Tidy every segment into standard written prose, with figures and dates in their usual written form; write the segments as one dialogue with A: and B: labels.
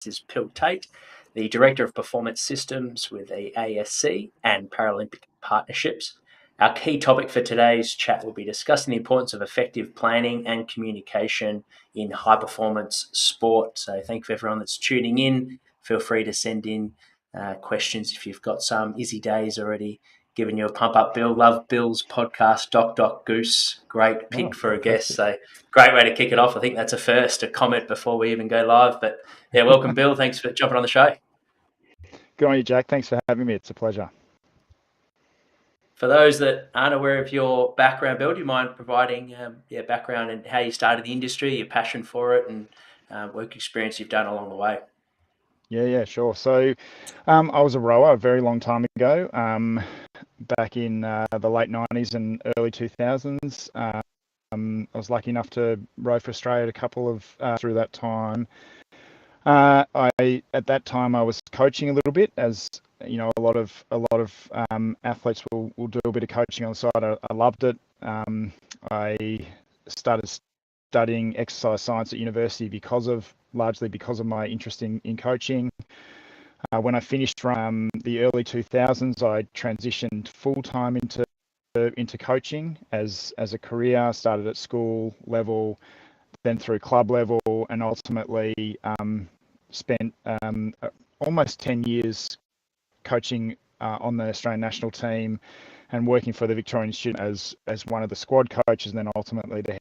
A: is Bill Tait, the Director of Performance Systems with the AEST and Paralympic Partnerships. Our key topic for today's chat will be discussing the importance of effective planning and communication in high-performance sport. So thank you for everyone that's tuning in. Feel free to send in questions if you've got some. Izzy Day's already giving you a pump up, Bill. Love Bill's podcast, Doc Goose. Great pick for a guest. So great way to kick it off. I think that's a first, a comment before we even go live. But yeah, welcome, Bill. Thanks for jumping on the show.
B: Good on you, Jack. Thanks for having me. It's a pleasure.
A: For those that aren't aware of your background, Bill, do you mind providing background and how you started the industry, your passion for it, and work experience you've done along the way?
B: Yeah, sure. So I was a rower a very long time ago, back in the late 90s and early 2000s. I was lucky enough to row for Australia a couple of through that time. At that time I was coaching a little bit, as you know, a lot of athletes will do a bit of coaching on the side. I loved it. I started studying exercise science at university largely because of my interest in coaching. When I finished from the early 2000s, I transitioned full time into coaching as a career. Started at school level, then through club level, and ultimately spent almost 10 years coaching on the Australian national team and working for the Victorian Institute as one of the squad coaches, and then ultimately the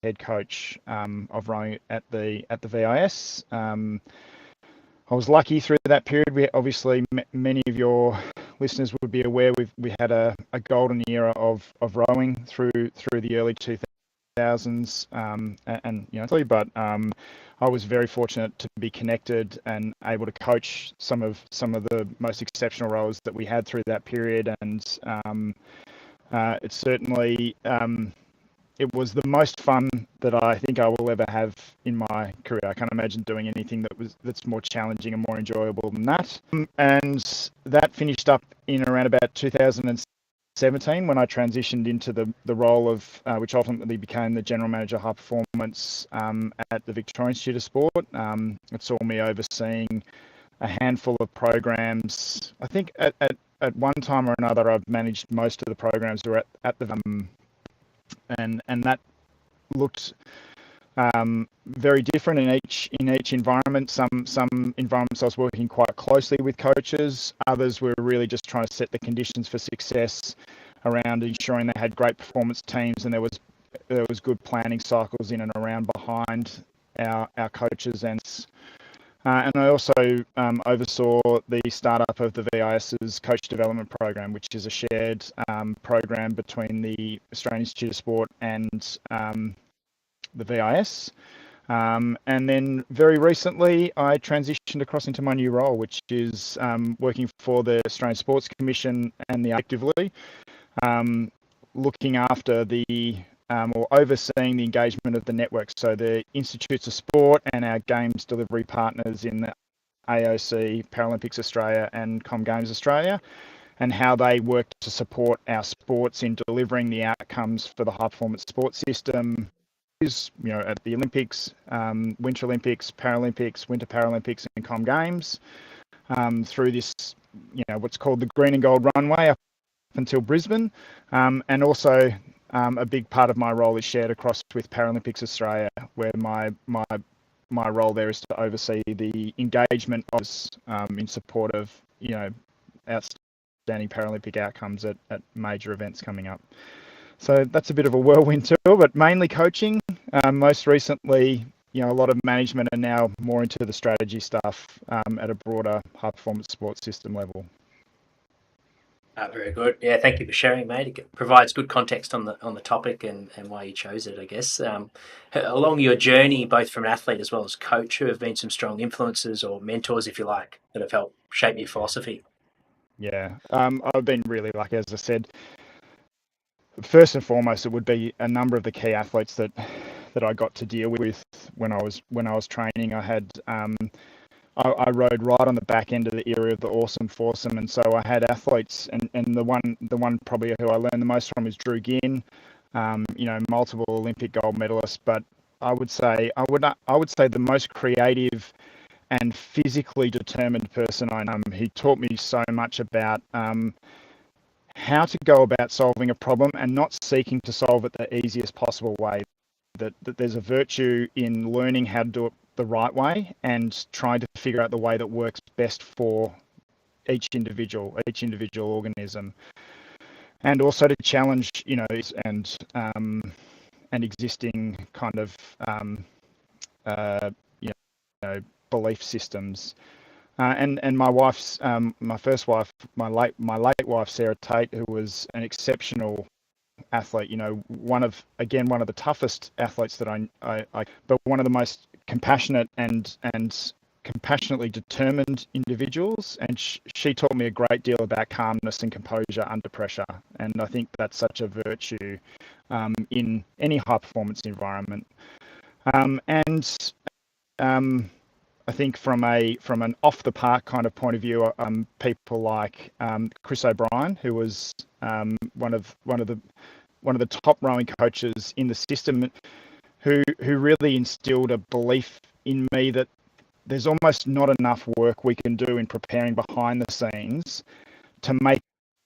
B: head coach of rowing at the VIS. I was lucky through that period. We obviously, many of your listeners would be aware, we had a golden era of rowing through the early 2000s, and you know, but I was very fortunate to be connected and able to coach some of the most exceptional rowers that we had through that period, and it certainly it was the most fun that I think I will ever have in my career. I can't imagine doing anything that's more challenging and more enjoyable than that. And that finished up in around about 2017 when I transitioned into the role of which ultimately became the General Manager of High Performance at the Victorian Institute of Sport. It saw me overseeing a handful of programs. I think at one time or another I've managed most of the programs that were at the and that looked very different in each environment. Some environments I was working quite closely with coaches. Others were really just trying to set the conditions for success around ensuring they had great performance teams, and there was good planning cycles in and around behind our coaches. And I also oversaw the startup of the VIS's Coach Development Program, which is a shared program between the Australian Institute of Sport and the VIS. And then very recently, I transitioned across into my new role, which is working for the Australian Sports Commission and the actively looking after or overseeing the engagement of the network. So the Institutes of Sport and our games delivery partners in the AOC, Paralympics Australia and Com Games Australia, and how they work to support our sports in delivering the outcomes for the high performance sports system. Is, you know, at the Olympics, Winter Olympics, Paralympics, Winter Paralympics and Com Games, through this, you know, what's called the green and gold runway up until Brisbane, and also a big part of my role is shared across with Paralympics Australia, where my role there is to oversee the engagement of in support of, you know, outstanding Paralympic outcomes at major events coming up. So that's a bit of a whirlwind tour, but mainly coaching. Most recently, you know, a lot of management, and now more into the strategy stuff at a broader high performance sports system level.
A: Very good. Yeah, thank you for sharing, mate. It provides good context on the topic and why you chose it, I guess. Along your journey, both from an athlete as well as coach, who have been some strong influences or mentors, if you like, that have helped shape your philosophy?
B: Yeah, I've been really lucky, as I said. First and foremost, it would be a number of the key athletes that I got to deal with when I was training. I had I rode right on the back end of the era of the awesome foursome, and so I had athletes, and the one probably who I learned the most from is Drew Ginn, you know, multiple Olympic gold medalist. But I would say the most creative and physically determined person I know. He taught me so much about how to go about solving a problem and not seeking to solve it the easiest possible way. That there's a virtue in learning how to do it the right way and trying to figure out the way that works best for each individual organism, and also to challenge, and existing kind of you know belief systems. And my wife's my first wife, my late wife Sarah Tait, who was an exceptional athlete, one of the toughest athletes that I but one of the most compassionate and compassionately determined individuals, and she taught me a great deal about calmness and composure under pressure, and I think that's such a virtue in any high performance environment. I think from an off the park kind of point of view, people like Chris O'Brien, who was one of the top rowing coaches in the system, who really instilled a belief in me that there's almost not enough work we can do in preparing behind the scenes to make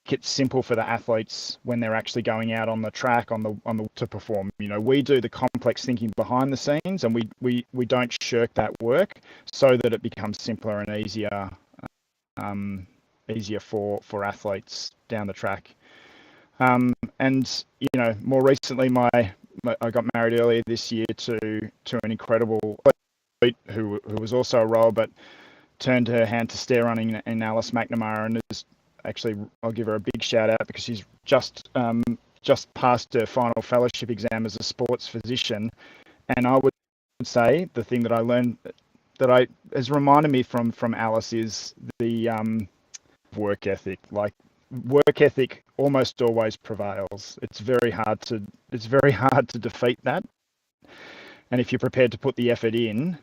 B: it simple for the athletes when they're actually going out on the track to perform. We do the complex thinking behind the scenes, and we don't shirk that work so that it becomes simpler and easier for athletes down the track. And more recently, I got married earlier this year to an incredible athlete who was also a rower, but turned her hand to stair running in Alice McNamara, and is actually, I'll give her a big shout out because she's just passed her final fellowship exam as a sports physician. And I would say the thing that I learned that has reminded me from Alice is the work ethic. Like, work ethic almost always prevails. It's very hard to defeat that. And if you're prepared to put the effort in,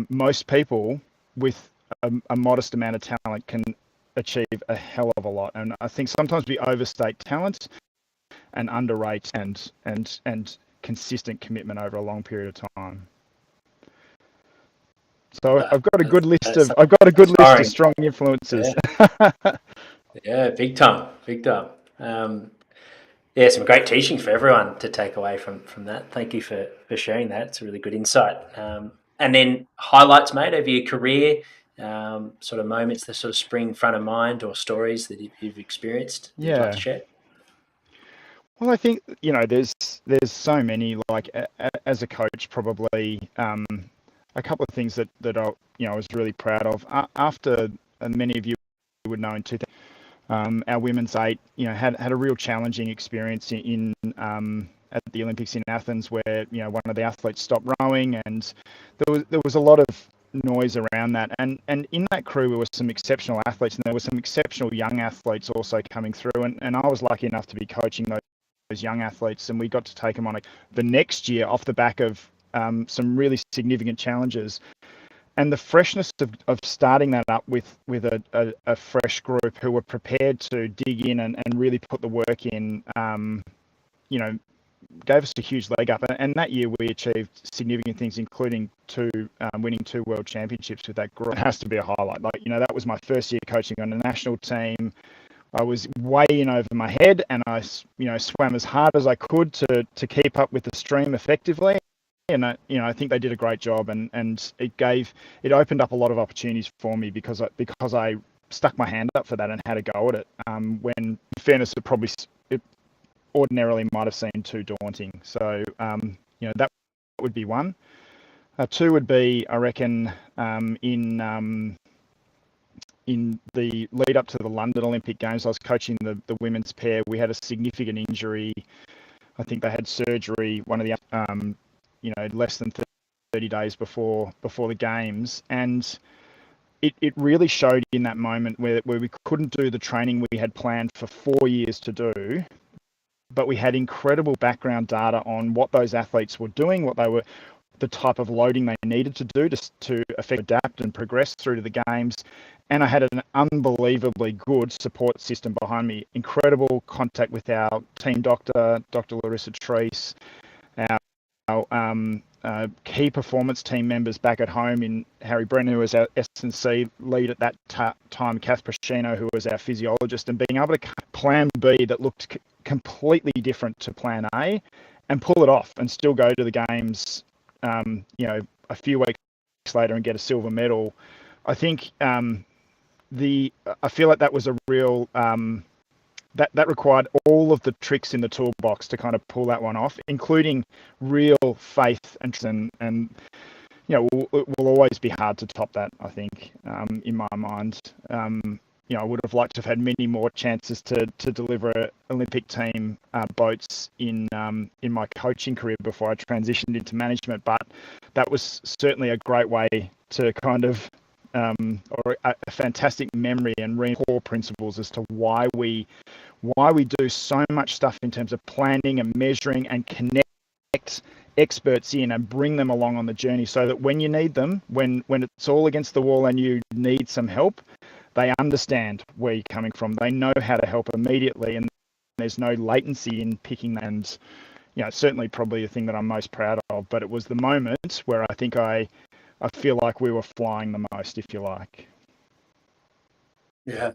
B: most people with a modest amount of talent can achieve a hell of a lot. And I think sometimes we overstate talent and underrate and consistent commitment over a long period of time. So I've got a good list of strong influences.
A: Yeah, big time. Yeah, some great teaching for everyone to take away from that. Thank you for sharing that. It's a really good insight. And then highlights, mate, over your career, sort of moments that sort of spring front of mind, or stories that you've experienced that you'd like to share.
B: Well, I think, there's so many, like, as a coach, probably a couple of things that I was really proud of. After, many of you would know, in 2000, our women's eight, had a real challenging experience in at the Olympics in Athens, where one of the athletes stopped rowing, and there was a lot of noise around that. And in that crew, there were some exceptional athletes, and there were some exceptional young athletes also coming through. And I was lucky enough to be coaching those young athletes, and we got to take them on the next year off the back of some really significant challenges. And the freshness of starting that up with a fresh group who were prepared to dig in and really put the work in, gave us a huge leg up. And that year we achieved significant things, including winning 2 world championships with that group. It has to be a highlight. That was my first year coaching on a national team. I was way in over my head, and I swam as hard as I could to keep up with the stream effectively. And I think they did a great job, and it opened up a lot of opportunities for me because I stuck my hand up for that and had a go at it. When, in fairness, it ordinarily might have seemed too daunting. So that would be one. Two would be, I reckon, in the lead up to the London Olympic Games, I was coaching the women's pair. We had a significant injury. I think they had surgery. One of the less than 30 days before the games, and it really showed in that moment where we couldn't do the training we had planned for 4 years to do, but we had incredible background data on what those athletes were doing, the type of loading they needed to do to adapt and progress through to the games. And I had an unbelievably good support system behind me. Incredible contact with our team doctor, Dr. Larissa Treese, our key performance team members back at home in Harry Brennan, who was our S&C lead at that time, Kath Prashino, who was our physiologist, and being able to plan B that looked completely different to plan A and pull it off and still go to the games, a few weeks later and get a silver medal. I think I feel like that was a real that required all of the tricks in the toolbox to kind of pull that one off, including real faith and it will always be hard to top that, I think, in my mind. I would have liked to have had many more chances to deliver Olympic team boats in my coaching career before I transitioned into management, but that was certainly a great way to kind of or a fantastic memory and core principles as to why we do so much stuff in terms of planning and measuring and connect experts in and bring them along on the journey, so that when you need them, when it's all against the wall and you need some help, they understand where you're coming from. They know how to help immediately, and there's no latency in picking that. And certainly probably the thing that I'm most proud of, but it was the moment where I think I feel like we were flying the most, if you like.
A: Yeah,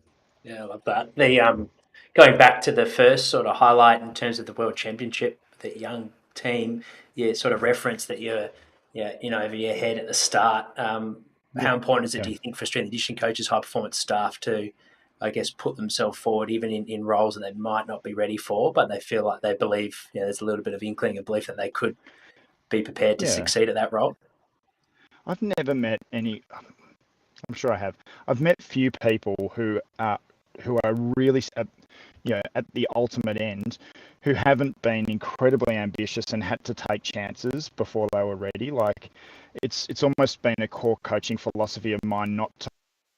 A: I love that. The going back to the first sort of highlight in terms of the World Championship, the young team, you sort of referenced that you're in over your head at the start. How important is it, do you think, for strength and conditioning coaches, high performance staff to, I guess, put themselves forward even in roles that they might not be ready for, but they feel like they believe, there's a little bit of inkling of belief that they could be prepared to succeed at that role?
B: I've never met any. I'm sure I have. I've met few people who are really at the ultimate end, who haven't been incredibly ambitious and had to take chances before they were ready. Like it's almost been a core coaching philosophy of mine not to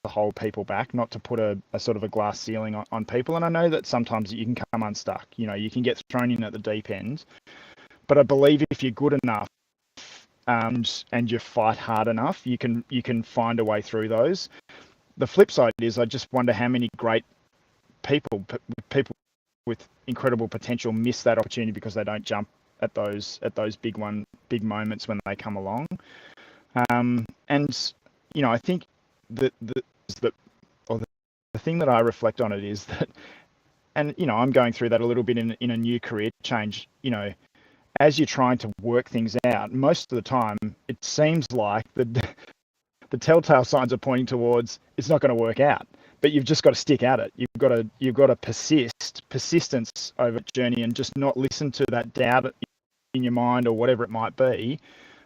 B: hold people back, not to put a sort of a glass ceiling on people. And I know that sometimes you can come unstuck. You can get thrown in at the deep end. But I believe if you're good enough, and you fight hard enough, you can find a way through those. The flip side is, I just wonder how many great people with incredible potential miss that opportunity because they don't jump at those big moments when they come along. And I think the thing that I reflect on it is that, and I'm going through that a little bit in a new career change. As you're trying to work things out, most of the time it seems like the telltale signs are pointing towards it's not going to work out. But you've just got to stick at it. You've got to persistence over the journey, and just not listen to that doubt in your mind or whatever it might be.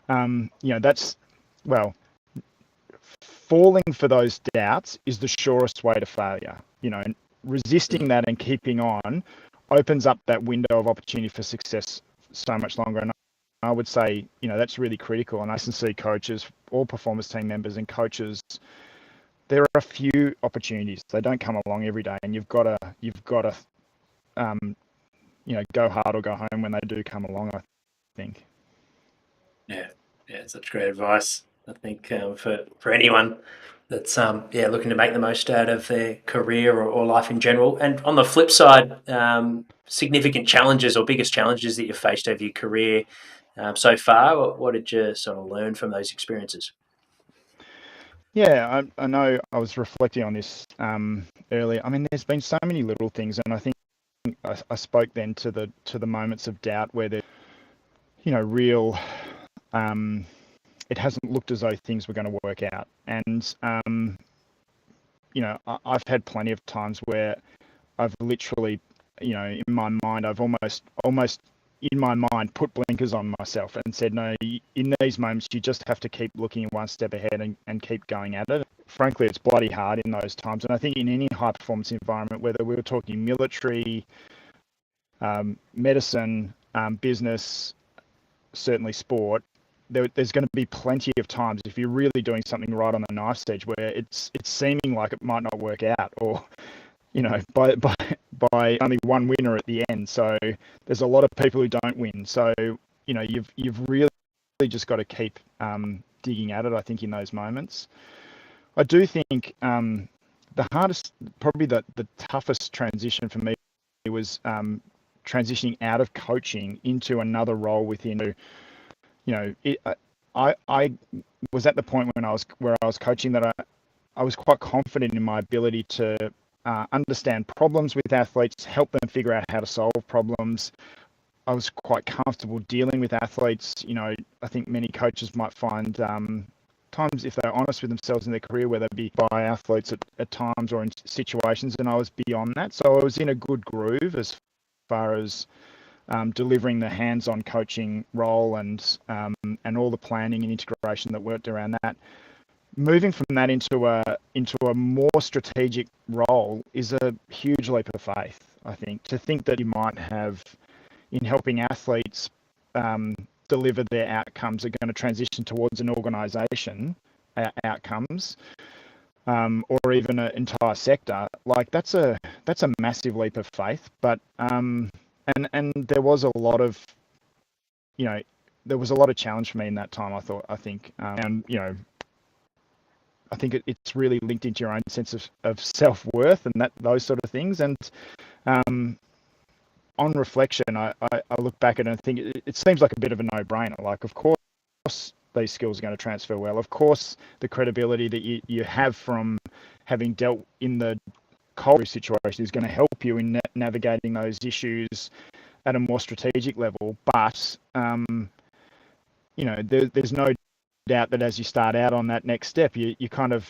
B: That's falling for those doubts is the surest way to failure. Resisting that and keeping on opens up that window of opportunity for success so much longer. And I would say, that's really critical. And S&C coaches, all performance team members and coaches, there are a few opportunities. They don't come along every day, and you've got to go hard or go home when they do come along, I think.
A: Yeah, such great advice. I think for anyone that's looking to make the most out of their career or life in general. And on the flip side, significant challenges or biggest challenges that you've faced over your career so far. What did you sort of learn from those experiences?
B: Yeah, I know I was reflecting on this earlier. I mean, there's been so many little things, and I think I spoke then to the moments of doubt where there's, real. It hasn't looked as though things were going to work out, and I've had plenty of times where I've literally, in my mind, I've almost in my mind put blinkers on myself and said, no, in these moments you just have to keep looking one step ahead and keep going at it. Frankly, it's bloody hard in those times, and I think in any high performance environment, whether we were talking military, medicine, business, certainly sport, there's going to be plenty of times if you're really doing something right on the knife edge where it's seeming like it might not work out, or by only one winner at the end. So there's a lot of people who don't win. So you've really just got to keep digging at it, I think, in those moments. I do think the hardest, probably the toughest transition for me was transitioning out of coaching into another role within I was at the point when I was coaching that I was quite confident in my ability to understand problems with athletes, help them figure out how to solve problems. I was quite comfortable dealing with athletes. I think many coaches might find times, if they're honest with themselves in their career, where they'd be by athletes at times or in situations, and I was beyond that. So I was in a good groove as far as delivering the hands-on coaching role and all the planning and integration that worked around that. Moving from that into a more strategic role is a huge leap of faith. I think to think that you might have in helping athletes deliver their outcomes are going to transition towards an organisation outcomes, or even an entire sector. Like that's a massive leap of faith. But and there was a lot of there was a lot of challenge for me in that time. I think and I think it's really linked into your own sense of self-worth and those sort of things. And on reflection, I look back at it and think it seems like a bit of a no-brainer. Like, of course, these skills are going to transfer well. Of course, the credibility that you have from having dealt in the cold situation is going to help you in navigating those issues at a more strategic level. But, there's no doubt that as you start out on that next step, you're kind of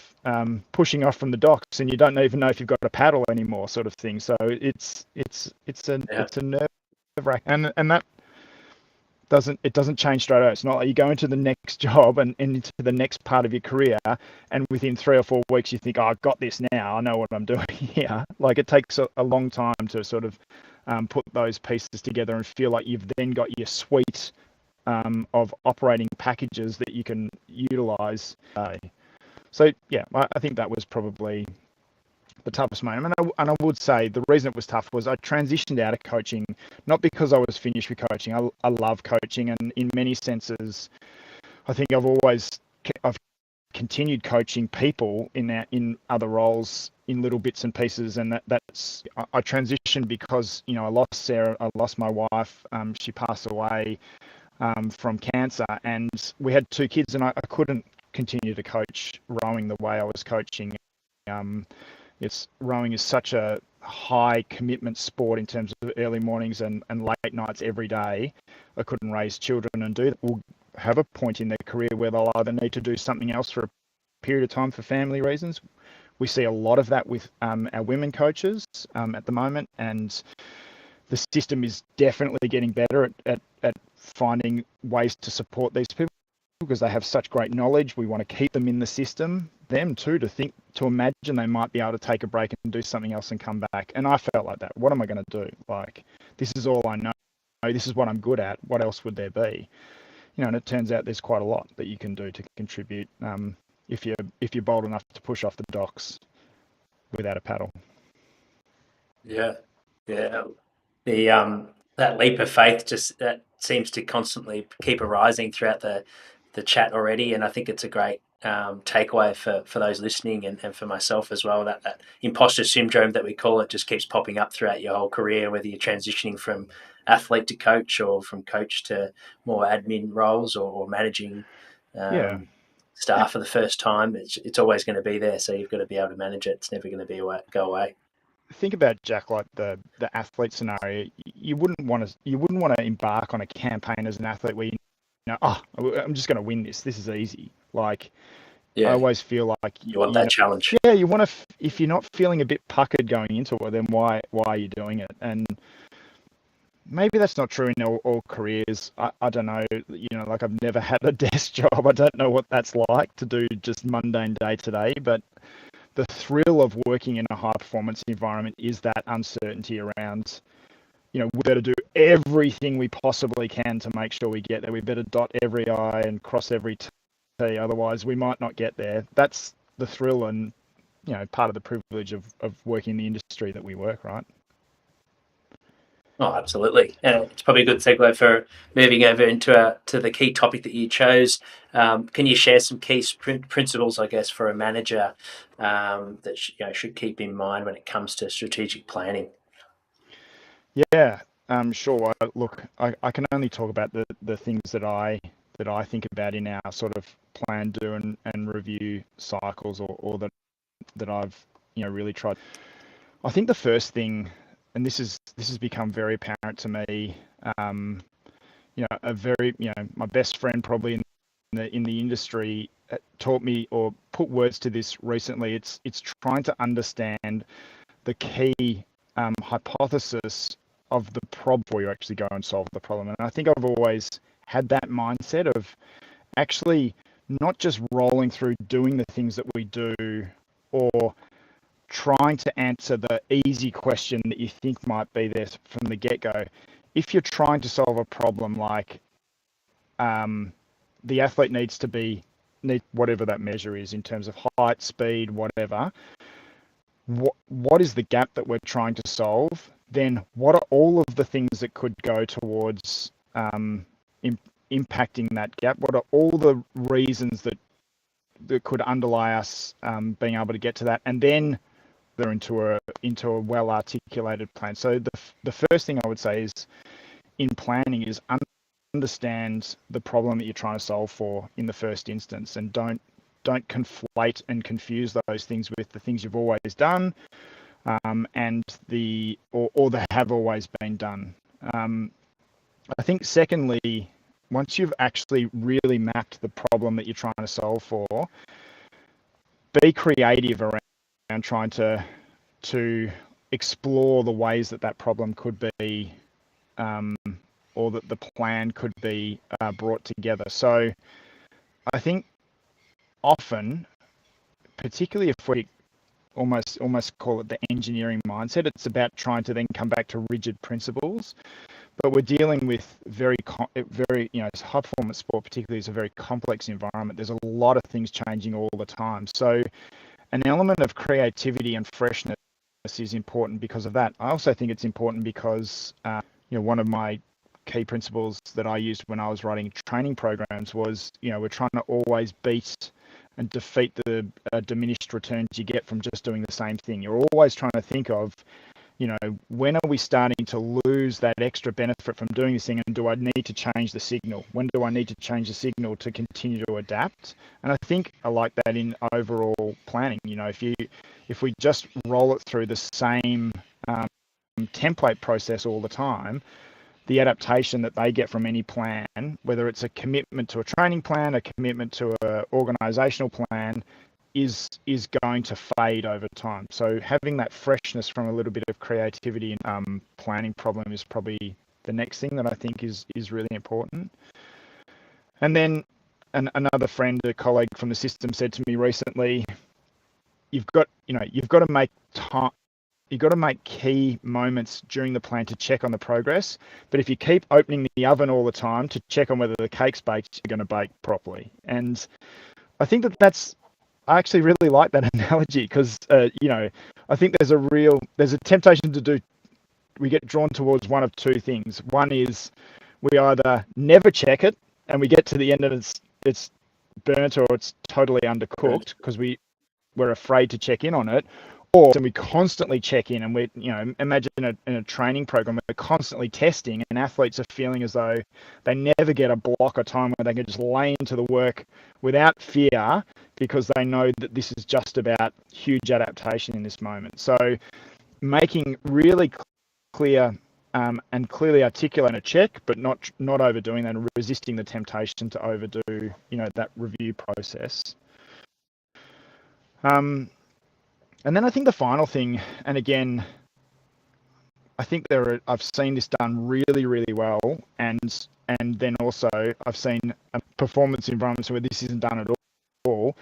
B: pushing off from the docks, and you don't even know if you've got a paddle anymore, sort of thing. So it's a nerve wrack, and that doesn't change straight away. It's not like you go into the next job and into the next part of your career, and within 3 or 4 weeks you think, oh, I've got this now, I know what I'm doing here. Like, it takes a long time to sort of put those pieces together and feel like you've then got your suite of operating packages that you can utilize. So yeah, I think that was probably the toughest moment. And I would say the reason it was tough was I transitioned out of coaching, not because I was finished with coaching. I love coaching, and in many senses, I think I've continued coaching people in other roles in little bits and pieces, and that's I transitioned because I lost Sarah, I lost my wife. She passed away from cancer, and we had 2 kids, and I couldn't continue to coach rowing the way I was coaching. Rowing is such a high commitment sport in terms of early mornings and late nights every day. I couldn't raise children and do that. We'll have a point in their career where they'll either need to do something else for a period of time for family reasons. We see a lot of that with our women coaches at the moment, and the system is definitely getting better at finding ways to support these people because they have such great knowledge. We want to keep them in the system. Them too, to imagine they might be able to take a break and do something else and come back. And I felt like that. What am I going to do? Like, this is all I know. This is what I'm good at. What else would there be? And it turns out there's quite a lot that you can do to contribute if you're bold enough to push off the docks without a paddle.
A: Yeah. The that leap of faith that seems to constantly keep arising throughout the chat already, and I think it's a great takeaway for those listening and for myself as well. That imposter syndrome that we call it just keeps popping up throughout your whole career, whether you're transitioning from athlete to coach or from coach to more admin roles or managing staff for the first time. It's always going to be there, so you've got to be able to manage it. It's never going to go away.
B: Think about, Jack, like the athlete scenario. You wouldn't want to embark on a campaign as an athlete where I'm just going to win this. This is easy. Like, I always feel like
A: you want that challenge.
B: Yeah, you want to. If you're not feeling a bit puckered going into it, then why are you doing it? And maybe that's not true in all careers. I don't know. Like, I've never had a desk job. I don't know what that's like to do just mundane day to day, but the thrill of working in a high performance environment is that uncertainty around, we better do everything we possibly can to make sure we get there. We better dot every I and cross every T, otherwise we might not get there. That's the thrill and, part of the privilege of working in the industry that we work, right?
A: Oh, absolutely. And it's probably a good segue for moving over into to the key topic that you chose. Can you share some key principles, I guess, for a manager that should keep in mind when it comes to strategic planning?
B: Yeah, sure. Look, I can only talk about the things that I I think about in our sort of plan, do, and review cycles, or that I've really tried. I think the first thing, and this has become very apparent to me, my best friend probably in the industry taught me or put words to this recently. It's trying to understand the key hypothesis of the problem before you actually go and solve the problem. And I think I've always had that mindset of actually not just rolling through doing the things that we do, or trying to answer the easy question that you think might be there from the get-go. If you're trying to solve a problem like the athlete needs whatever that measure is in terms of height, speed, whatever, what is the gap that we're trying to solve? Then what are all of the things that could go towards impacting that gap? What are all the reasons that could underlie us being able to get to that? And then they're into a well articulated plan. So the first thing I would say is in planning is understand the problem that you're trying to solve for in the first instance, and don't conflate and confuse those things with the things you've always done and or that have always been done. I think secondly, once you've actually really mapped the problem that you're trying to solve for, be creative around trying to explore the ways that problem could be or that the plan could be brought together. So I think often, particularly if we almost call it the engineering mindset, it's about trying to then come back to rigid principles. But we're dealing with very high performance sport particularly is a very complex environment. There's a lot of things changing all the time. So an element of creativity and freshness is important because of that. I also think it's important because one of my key principles that I used when I was writing training programs was, we're trying to always beat and defeat the diminished returns you get from just doing the same thing. You're always trying to think of, when are we starting to lose that extra benefit from doing this thing, and do I need to change the signal? When do I need to change the signal to continue to adapt? And I think I like that in overall planning. If we just roll it through the same template process all the time, the adaptation that they get from any plan, whether it's a commitment to a training plan, a commitment to an organizational plan, is going to fade over time. So having that freshness from a little bit of creativity and planning problem is probably the next thing that I think is really important. And then another friend, a colleague from the system, said to me recently, you've got to make time. You've got to make key moments during the plan to check on the progress. But if you keep opening the oven all the time to check on whether the cake's baked, you're going to bake properly. And I think I actually really like that analogy because, I think there's a temptation we get drawn towards one of two things. One is we either never check it and we get to the end and it's burnt or it's totally undercooked because we're afraid to check in on it. Or we constantly check in, and imagine in a training program, we're constantly testing, and athletes are feeling as though they never get a block of time where they can just lay into the work without fear because they know that this is just about huge adaptation in this moment. So making really clear and clearly articulate a check, but not overdoing that and resisting the temptation to overdo, that review process. And then I think the final thing, and again, I think I've seen this done really, really well, and then also I've seen performance environments where this isn't done at all.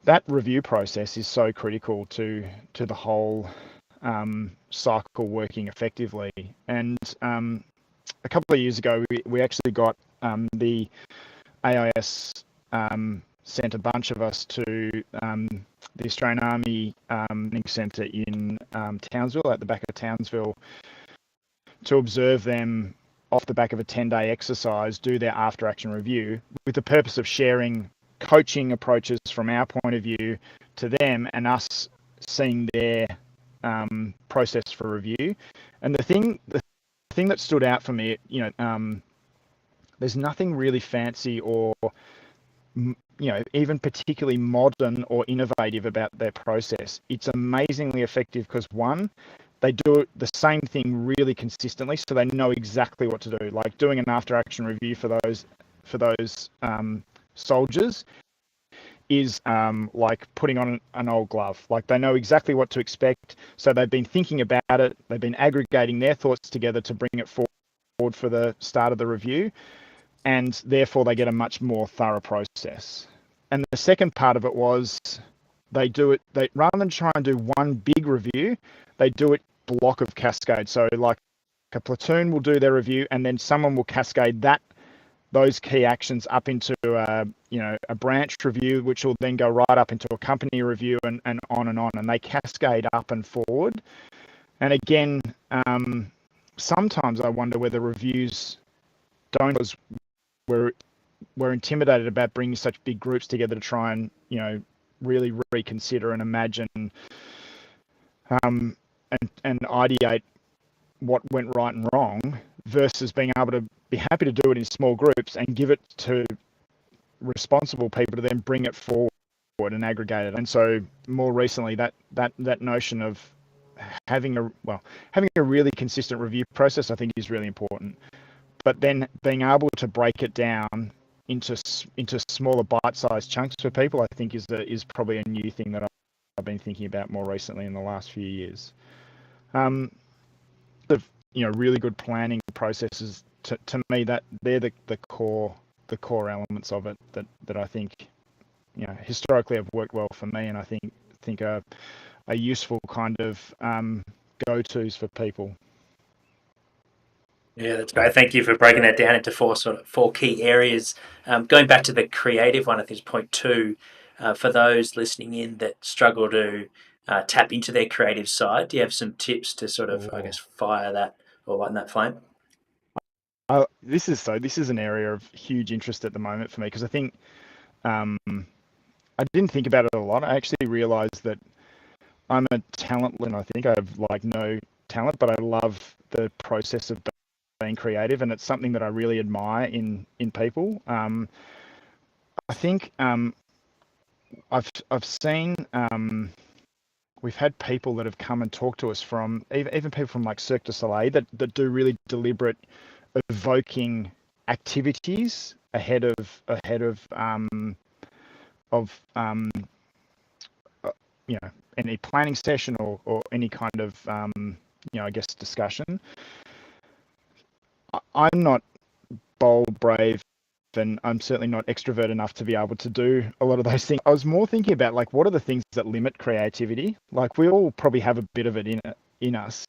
B: That review process is so critical to the whole cycle working effectively. And a couple of years ago, we actually got the AEST sent a bunch of us to the Australian Army Training Centre in Townsville, at the back of Townsville, to observe them off the back of a 10-day exercise, do their after-action review with the purpose of sharing coaching approaches from our point of view to them and us seeing their process for review. And the thing that stood out for me, There's nothing really fancy or even particularly modern or innovative about their process. It's amazingly effective because one, they do the same thing really consistently, so they know exactly what to do. Like doing an after-action review for those soldiers is like putting on an old glove. Like they know exactly what to expect, so they've been thinking about it. They've been aggregating their thoughts together to bring it forward for the start of the review, and therefore they get a much more thorough process. And the second part of it was they do it, they rather than try and do one big review, they do it block of cascade. So like a platoon will do their review, and then someone will cascade those key actions up into a branch review, which will then go right up into a company review, and on and on. And they cascade up and forward. And again, sometimes I wonder whether reviews don't, because we're intimidated about bringing such big groups together to try and really reconsider and imagine and ideate what went right and wrong, versus being able to be happy to do it in small groups and give it to responsible people to then bring it forward and aggregate it. And so more recently, that notion of having a really consistent review process, I think, is really important. But then being able to break it down into smaller bite-sized chunks for people, I think is probably a new thing that I've been thinking about more recently in the last few years. Really good planning processes, to me, that they're the core elements of it that I think historically have worked well for me, and I think are useful kind of go-tos for people.
A: Yeah, that's great. Thank you for breaking that down into four key areas. Going back to the creative one, I think it's point two. For those listening in that struggle to tap into their creative side, do you have some tips to sort of, I guess, fire that or light that flame?
B: This is an area of huge interest at the moment for me, because I think I didn't think about it a lot. I actually realized that I'm a talentless, and I think I have like no talent, but I love the process of being creative, and it's something that I really admire in people. I think I've seen we've had people that have come and talked to us from even people from like Cirque du Soleil that do really deliberate evoking activities ahead of any planning session or any kind of I guess discussion. I'm not bold, brave, and I'm certainly not extrovert enough to be able to do a lot of those things. I was more thinking about like what are the things that limit creativity? Like we all probably have a bit of it in us.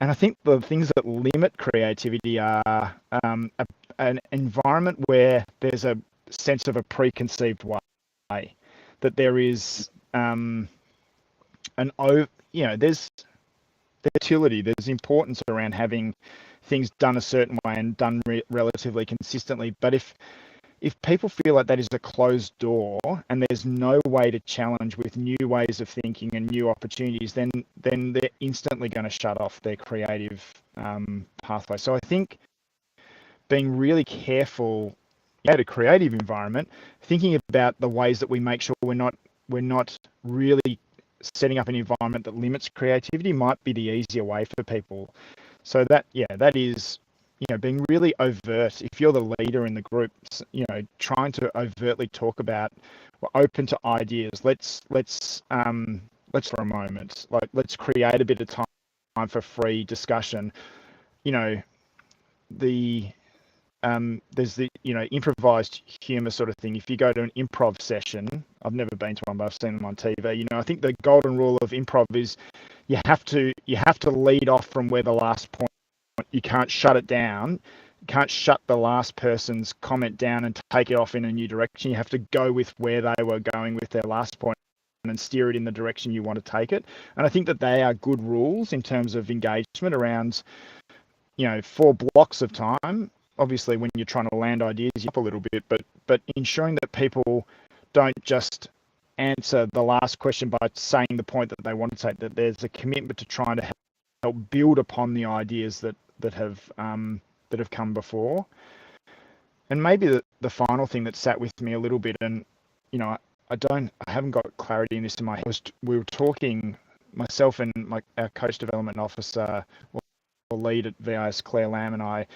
B: And I think the things that limit creativity are an environment where there's a sense of a preconceived way, that there is there's utility, there's importance around having things done a certain way and done relatively consistently. But if people feel like that is a closed door and there's no way to challenge with new ways of thinking and new opportunities, then they're instantly going to shut off their creative pathway. So I think being really careful at a creative environment, thinking about the ways that we make sure we're not really setting up an environment that limits creativity might be the easier way for people. So that is, being really overt. If you're the leader in the group, trying to overtly talk about, we're open to ideas. Let's for a moment, like let's create a bit of time for free discussion. There's the improvised humor sort of thing. If you go to an improv session, I've never been to one, but I've seen them on TV. I think the golden rule of improv is you have to lead off from where the last point. You can't shut it down. You can't shut the last person's comment down and take it off in a new direction. You have to go with where they were going with their last point and steer it in the direction you want to take it. And I think that they are good rules in terms of engagement around, for blocks of time. Obviously, when you're trying to land ideas, you up a little bit, but ensuring that people don't just answer the last question by saying the point that they want to say, that there's a commitment to trying to help build upon the ideas that have come before. And maybe the final thing that sat with me a little bit, and I haven't got clarity in this in my head. We were talking, myself and our coach development officer or lead at VIS, Claire Lamb, and I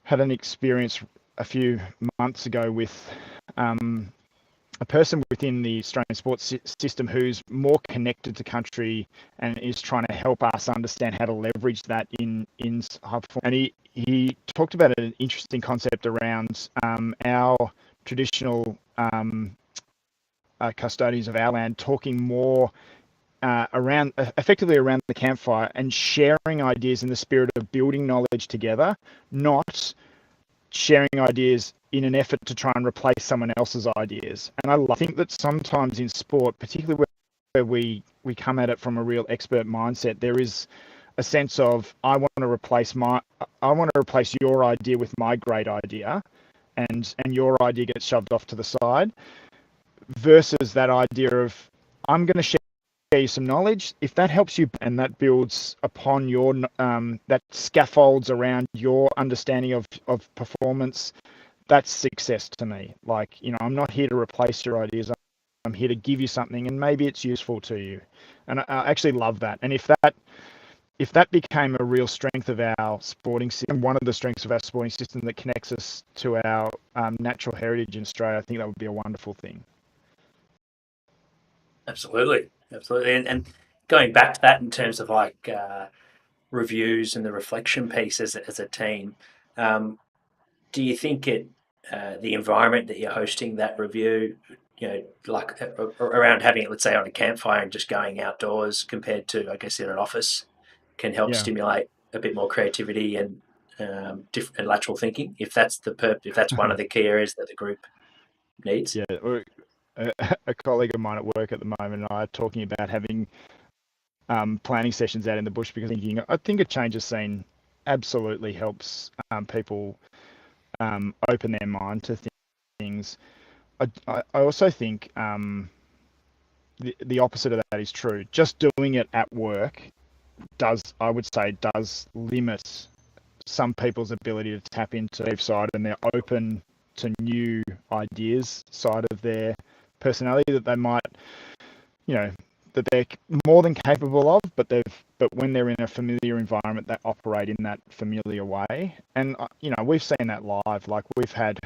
B: had an experience a few months ago with a person within the Australian sports system who's more connected to country and is trying to help us understand how to leverage that in high performance. And he talked about an interesting concept around our traditional custodians of our land talking more effectively around the campfire and sharing ideas in the spirit of building knowledge together, not sharing ideas in an effort to try and replace someone else's ideas. And I think that sometimes in sport, particularly where we come at it from a real expert mindset, there is a sense of I want to replace your idea with my great idea, and your idea gets shoved off to the side, versus that idea of I'm going to share you some knowledge. If that helps you and that builds upon your that scaffolds around your understanding of performance, that's success to me. Like, I'm not here to replace your ideas. I'm here to give you something, and maybe it's useful to you. And I actually love that. And if that became a real strength of our sporting system, one of the strengths of our sporting system that connects us to our natural heritage in Australia, I think that would be a wonderful thing.
A: Absolutely. And going back to that in terms of like reviews and the reflection piece as a team, do you think the environment that you're hosting that review, like around having it, let's say, on a campfire and just going outdoors compared to, I guess, in an office, can help
B: Yeah.
A: stimulate a bit more creativity and different lateral thinking? If that's if that's one of the key areas that the group needs.
B: Yeah. A colleague of mine at work at the moment and I are talking about having planning sessions out in the bush because I think a change of scene absolutely helps people open their mind to things. I also think the opposite of that is true. Just doing it at work I would say, does limit some people's ability to tap into their side and their open to new ideas side of their personality that they might, that they're more than capable of, but when they're in a familiar environment, they operate in that familiar way. And we've seen that live. Like we've had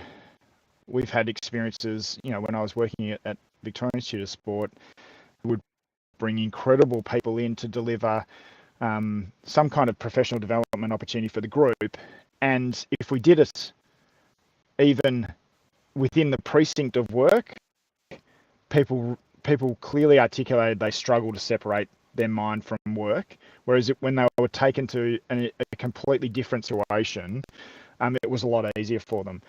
B: experiences. When I was working at Victorian Institute of Sport, we would bring incredible people in to deliver some kind of professional development opportunity for the group. And if we did it even within the precinct of work, people clearly articulated they struggle to separate their mind from work. Whereas when they were taken to a completely different situation, it was a lot easier for them.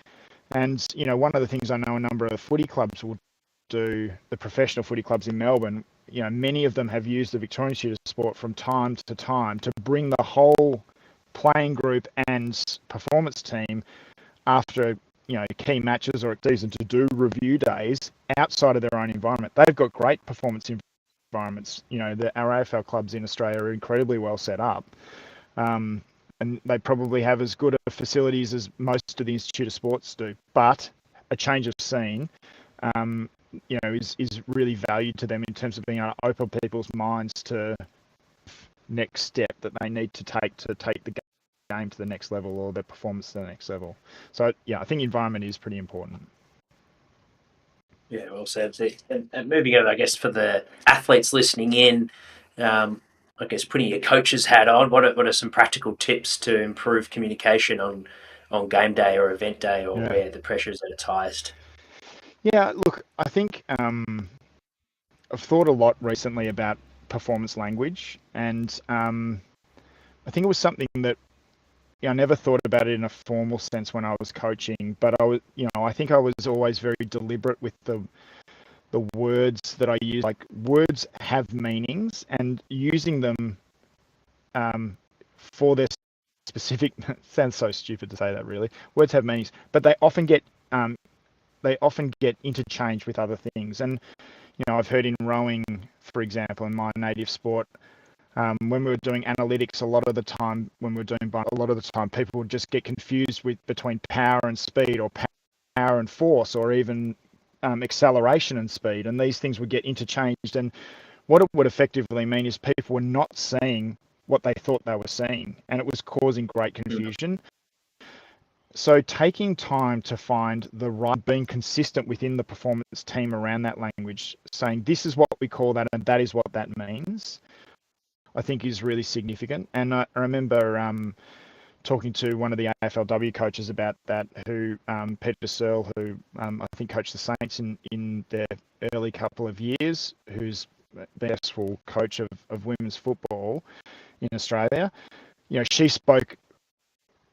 B: And, one of the things I know a number of footy clubs will do, the professional footy clubs in Melbourne, many of them have used the Victorian Institute of Sport from time to time to bring the whole playing group and performance team after, key matches or season to do review days outside of their own environment. They've got great performance environments. Our AFL clubs in Australia are incredibly well set up. And they probably have as good of facilities as most of the Institute of Sports do. But a change of scene is really valued to them in terms of being able to open people's minds to next step that they need to take the game to the next level or their performance to the next level. So yeah, I think environment is pretty important.
A: Yeah, well said. And moving on, I guess, for the athletes listening in, I guess putting your coach's hat on, what are some practical tips to improve communication on game day or event day or where the pressure's at its highest?
B: Yeah, look, I think I've thought a lot recently about performance language, and I think it was something that I never thought about it in a formal sense when I was coaching, but I think I was always very deliberate with the words that I use. Like words have meanings, and using them for their specific sounds so stupid to say that. Really, words have meanings, but they often get interchanged with other things. And I've heard in rowing, for example, in my native sport, When we were doing analytics, a lot of the time, people would just get confused between power and speed, or power and force, or even acceleration and speed, and these things would get interchanged. And what it would effectively mean is people were not seeing what they thought they were seeing, and it was causing great confusion. So taking time to find the right, being consistent within the performance team around that language, saying this is what we call that and that is what that means, I think is really significant. And I remember talking to one of the AFLW coaches about that, who Peter Searle, who I think coached the Saints in their early couple of years, who's been a successful coach of women's football in Australia. She spoke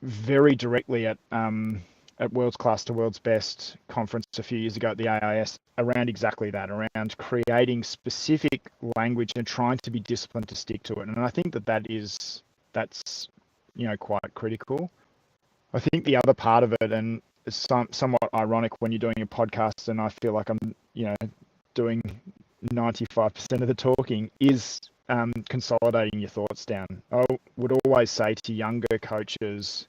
B: very directly at World's Class to World's Best conference a few years ago at the AEST around exactly that, around creating specific language and trying to be disciplined to stick to it. And I think that's quite critical. I think the other part of it, and it's somewhat ironic when you're doing a podcast, and I feel like I'm doing 95% of the talking, is consolidating your thoughts down. I would always say to younger coaches,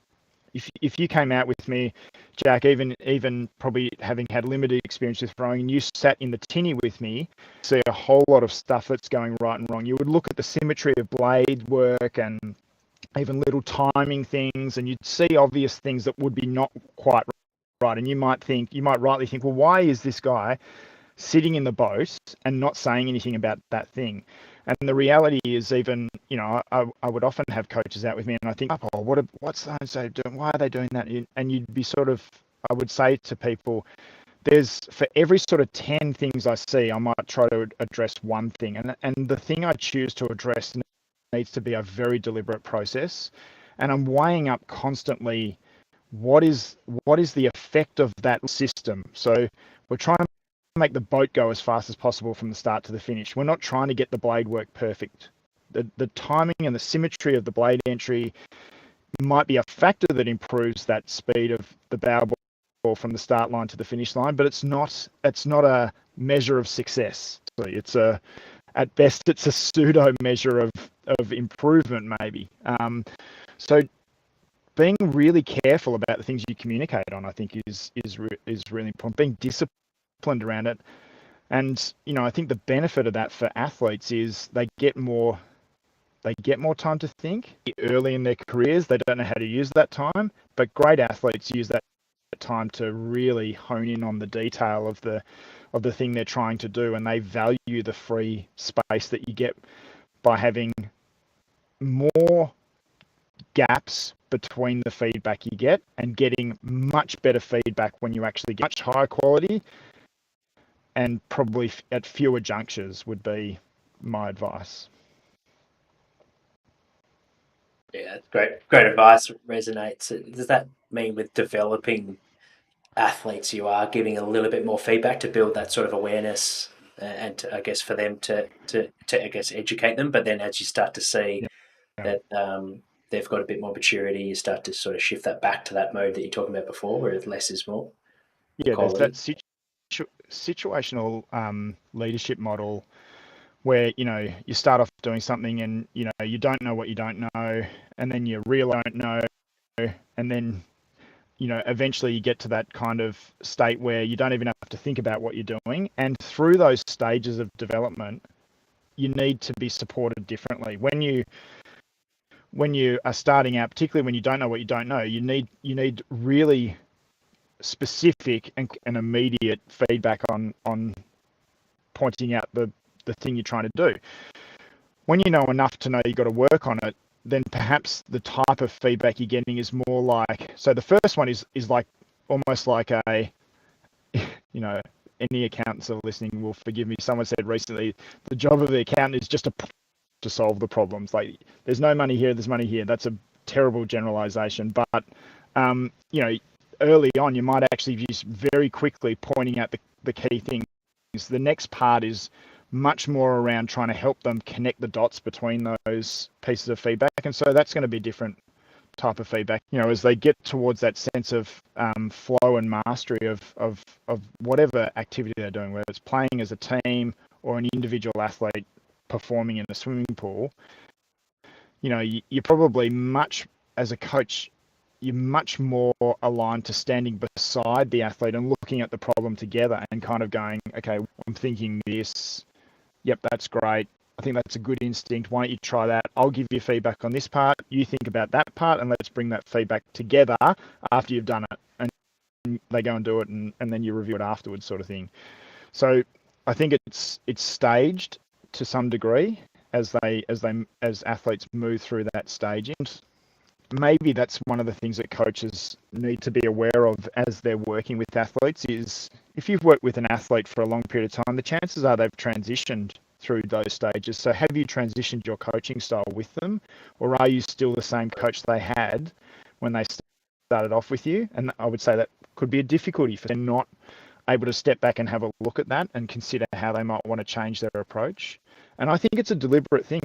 B: if you came out with me, Jack, even probably having had limited experience with throwing, and you sat in the tinny with me, see a whole lot of stuff that's going right and wrong. You would look at the symmetry of blade work and even little timing things, and you'd see obvious things that would be not quite right. And you might rightly think, well, why is this guy sitting in the boat and not saying anything about that thing? And the reality is, even, I would often have coaches out with me and I think, oh, what's so-and-so doing? Why are they doing that? And you'd be I would say to people, for every sort of 10 things I see, I might try to address one thing. And the thing I choose to address needs to be a very deliberate process. And I'm weighing up constantly, what is the effect of that system? So we're trying to make the boat go as fast as possible from the start to the finish. We're not trying to get the blade work perfect. The timing and the symmetry of the blade entry might be a factor that improves that speed of the bow ball from the start line to the finish line, but it's not a measure of success. So at best it's a pseudo measure of improvement, maybe. So being really careful about the things you communicate on, I think, is really important. Being disciplined around it. And I think the benefit of that for athletes is they get more time to think early in their careers. They don't know how to use that time, but great athletes use that time to really hone in on the detail of the thing they're trying to do, and they value the free space that you get by having more gaps between the feedback you get and getting much better feedback when you actually get much higher quality, and probably at fewer junctures would be my advice.
A: Yeah, great advice. Resonates. Does that mean with developing athletes, you are giving a little bit more feedback to build that sort of awareness, and to, I guess, for them to I guess, educate them? But then as you start to see that they've got a bit more maturity, you start to sort of shift that back to that mode that you're talking about before, where less is more.
B: Yeah, there's that situational leadership model where you start off doing something and you don't know what you don't know, and then you really don't know, and then eventually you get to that kind of state where you don't even have to think about what you're doing. And through those stages of development, you need to be supported differently. When you are starting out, particularly when you don't know what you don't know, you need really specific and immediate feedback on pointing out the thing you're trying to do. When you know enough to know you've got to work on it, then perhaps the type of feedback you're getting is more like, so the first one is like almost like a, any accountants are listening will forgive me. Someone said recently, the job of the accountant is just to solve the problems. Like, there's no money here, there's money here. That's a terrible generalization. But, early on, you might actually be very quickly pointing out the key things. The next part is much more around trying to help them connect the dots between those pieces of feedback. And so that's going to be a different type of feedback, as they get towards that sense of flow and mastery of whatever activity they're doing, whether it's playing as a team or an individual athlete performing in a swimming pool. you're probably as a coach, you're much more aligned to standing beside the athlete and looking at the problem together and kind of going, okay, I'm thinking this. Yep, that's great. I think that's a good instinct. Why don't you try that? I'll give you feedback on this part. You think about that part, and let's bring that feedback together after you've done it. And they go and do it, and then you review it afterwards, sort of thing. So I think it's staged to some degree as athletes move through that staging. Maybe that's one of the things that coaches need to be aware of as they're working with athletes is if you've worked with an athlete for a long period of time, the chances are they've transitioned through those stages. So have you transitioned your coaching style with them, or are you still the same coach they had when they started off with you? And I would say that could be a difficulty for them not able to step back and have a look at that and consider how they might want to change their approach. And I think it's a deliberate thing.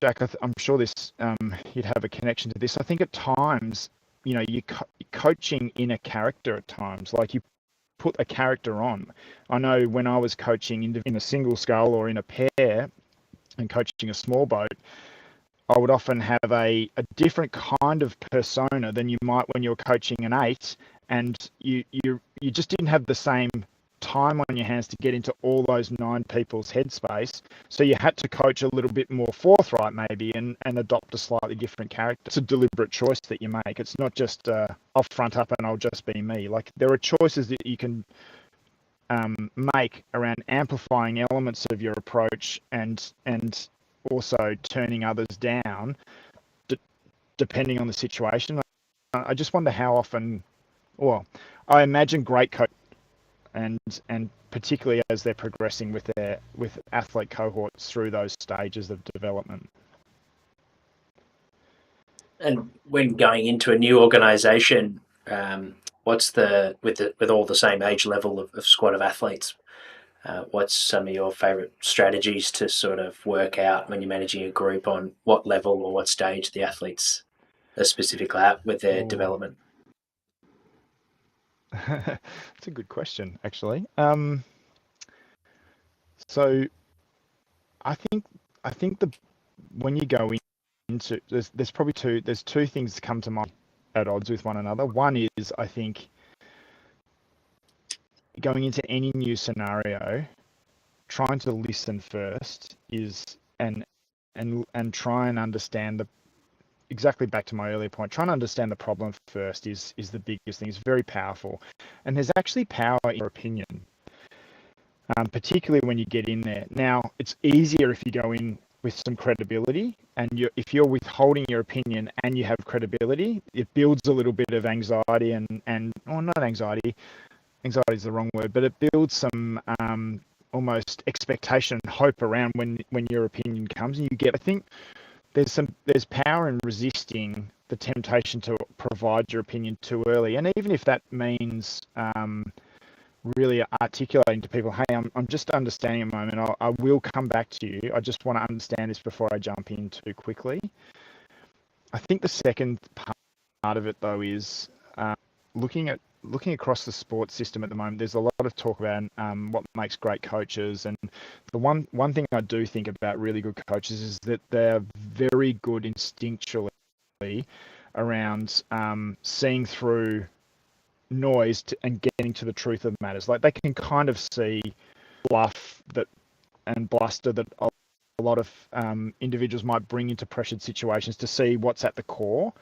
B: Jack, I'm sure you'd have a connection to this. I think at times, you're coaching in a character at times, like you put a character on. I know when I was coaching in a single scull or in a pair and coaching a small boat, I would often have a different kind of persona than you might when you're coaching an 8, and you just didn't have the same time on your hands to get into all those 9 people's headspace. So you had to coach a little bit more forthright maybe and adopt a slightly different character. It's a deliberate choice that you make. It's not just I'll front up and I'll just be me. Like there are choices that you can make around amplifying elements of your approach and also turning others down depending on the situation. I just wonder how often, well, I imagine great coach and particularly as they're progressing with athlete cohorts through those stages of development.
A: And when going into a new organisation, what's with all the same age level of squad of athletes? What's some of your favourite strategies to sort of work out when you're managing a group on what level or what stage the athletes are specifically at with their development?
B: That's a good question, actually. So I think when you go into there's two things that come to mind at odds with one another. One is I think going into any new scenario, trying to listen first and try and understand exactly back to my earlier point, trying to understand the problem first is the biggest thing. It's very powerful. And there's actually power in your opinion, particularly when you get in there. Now, it's easier if you go in with some credibility, and if you're withholding your opinion and you have credibility, it builds a little bit of anxiety not anxiety is the wrong word, but it builds some almost expectation and hope around when your opinion comes, and I think there's power in resisting the temptation to provide your opinion too early. And even if that means really articulating to people, hey, I'm just understanding a moment. I will come back to you. I just want to understand this before I jump in too quickly. I think the second part of it, though, is looking across the sports system at the moment. There's a lot of talk about what makes great coaches, and the one thing I do think about really good coaches is that they're very good instinctually around seeing through noise and getting to the truth of matters. Like they can kind of see bluff and bluster that a lot of individuals might bring into pressured situations to see what's at the core.